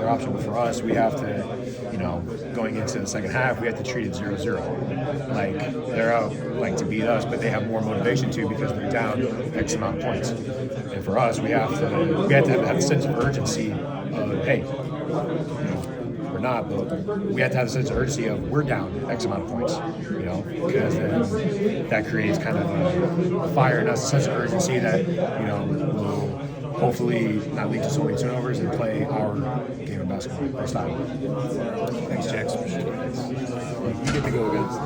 other option. But for us, we have to, going into the second half, we have to treat it 0-0. Like, they're out, like, to beat us, but they have more motivation too because they're down X amount of points. And for us, we have to have a sense of urgency of, hey, we're not, but we have to have a sense of urgency of we're down X amount of points, because then that creates kind of a fire in us, a sense of urgency that, will hopefully not lead to so many turnovers and play our game of basketball, our style. Thanks, Jaxon. You get to go against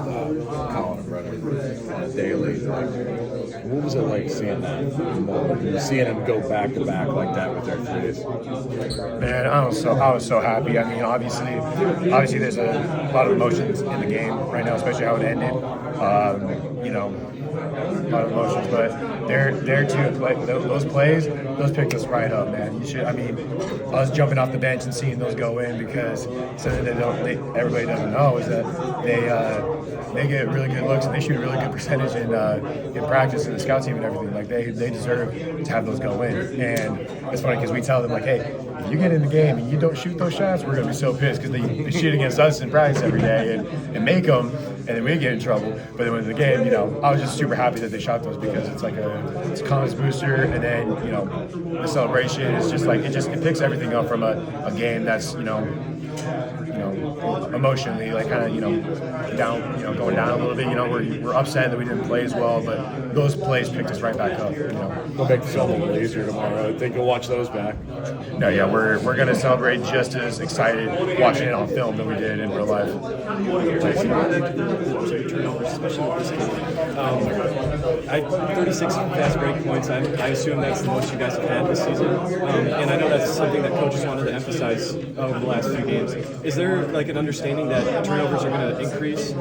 Colin and Brennan on a daily. What was it like seeing that? Seeing them go back to back like that with their threes? Man, I was so happy. I mean, obviously, there's a lot of emotions in the game right now, especially how it ended. A lot of emotions, but they're too. Like those plays, those picked us right up, man. Us jumping off the bench and seeing those go in because something that everybody doesn't know is that they get really good looks and they shoot a really good percentage in practice and the scout team and everything. Like they deserve to have those go in, and it's funny because we tell them like, hey, if you get in the game and you don't shoot those shots, we're gonna be so pissed because they shoot against us in practice every day and make them, and then we get in trouble. But then when the game, I was just super happy that they shot those because it's like it's a confidence booster, and then the celebration is just like it picks everything up from a game that's emotionally like kind of down, going down a little bit. We're upset that we didn't play as well, but those plays picked us right back up. Go back to film a little easier tomorrow. I think you'll watch those back. No, yeah, we're gonna celebrate just as excited watching it on film than we did in real life. I 36 fast break points. I assume that's the most you guys have had this season, and I know that's something that coaches wanted to emphasize over the last few games. Is there like an understanding that turnovers are going to increase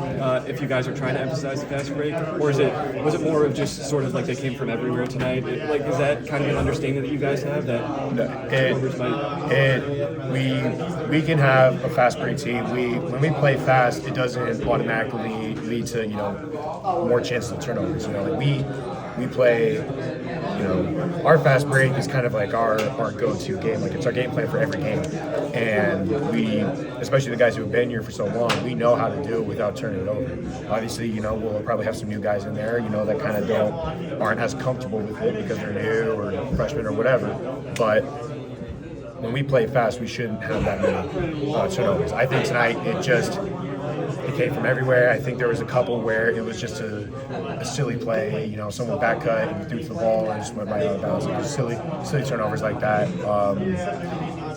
if you guys are trying to emphasize the fast break, or was it more of just sort of like they came from everywhere tonight? Like, is that kind of an understanding that you guys have that turnovers might? We can have a fast break team. When we play fast, it doesn't automatically lead to more chances of turnovers. We play, our fast break is kind of like our go-to game. Like it's our game plan for every game. And we, especially the guys who have been here for so long, we know how to do it without turning it over. Obviously, we'll probably have some new guys in there, that kind of aren't as comfortable with it because they're new or freshmen or whatever. But when we play fast, we shouldn't have that many turnovers. I think tonight it came from everywhere. I think there was a couple where it was just a silly play, someone back cut and threw the ball and just went right out of bounds. Like silly turnovers like that.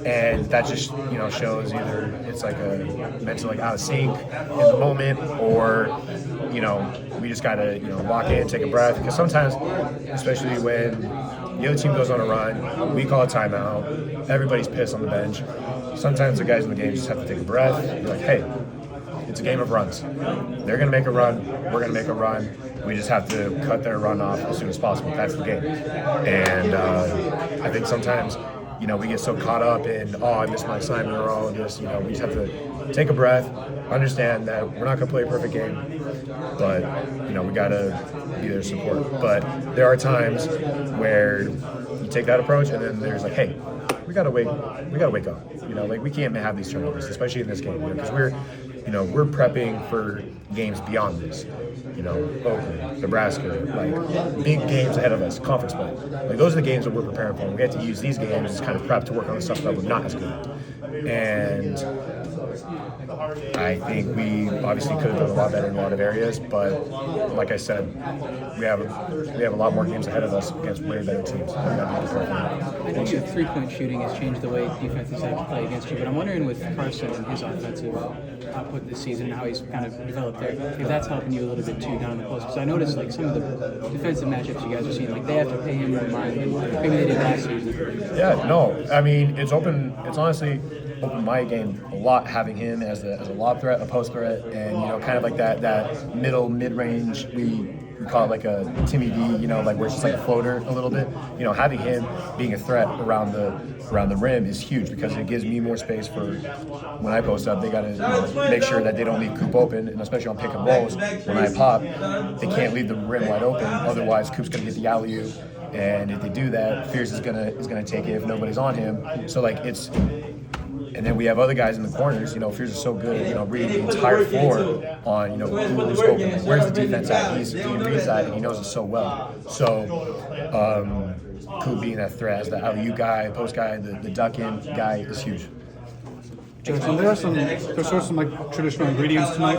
And that just, shows either it's like a mental out of sync in the moment, or, we just gotta, walk in, take a breath. Because sometimes, especially when the other team goes on a run, we call a timeout, everybody's pissed on the bench. Sometimes the guys in the game just have to take a breath. You're like, hey, it's a game of runs. They're going to make a run. We're going to make a run. We just have to cut their run off as soon as possible. That's the game. And I think sometimes, we get so caught up in, I missed my assignment or all of this. We just have to take a breath, understand that we're not going to play a perfect game, but, we got to be there to support. But there are times where you take that approach and then there's like, hey, we gotta wake up. We can't have these turnovers, especially in this game, because we're prepping for games beyond this. Oakland, Nebraska, like big games ahead of us, conference play. Like those are the games that we're preparing for. We have to use these games as kind of prep to work on the stuff that we're not as good at. And I think we obviously could have done a lot better in a lot of areas, but like I said, we have a lot more games ahead of us against way better teams. I think the three-point shooting has changed the way defenses have to play against you, but I'm wondering with Carson and his offensive output this season and how he's kind of developed there, if that's helping you a little bit too down the post. Because I noticed like some of the defensive matchups you guys are seeing, like they have to pay him more mind than maybe they did last season. Yeah, no, I mean it's honestly opened my game a lot having him as a lob threat, a post threat, and kind of like that mid-range. We call it like a Timmy D, like where it's just like a floater a little bit. Having him being a threat around the rim is huge because it gives me more space for when I post up. They got to make sure that they don't leave Coop open, and especially on pick and rolls, when I pop, they can't leave the rim wide open. Otherwise, Coop's going to get the alley-oop, and if they do that, Fierce is gonna take it if nobody's on him. So like And then we have other guys in the corners. You know, Fears is so good. You know, reading the entire floor on, you know, who's open, where's the defense at. He reads that and he knows it so well. So, Coop being that threat as the alley-oop guy, post guy, the duck-in guy is huge. Jaxon, there's sort of some like traditional ingredients tonight.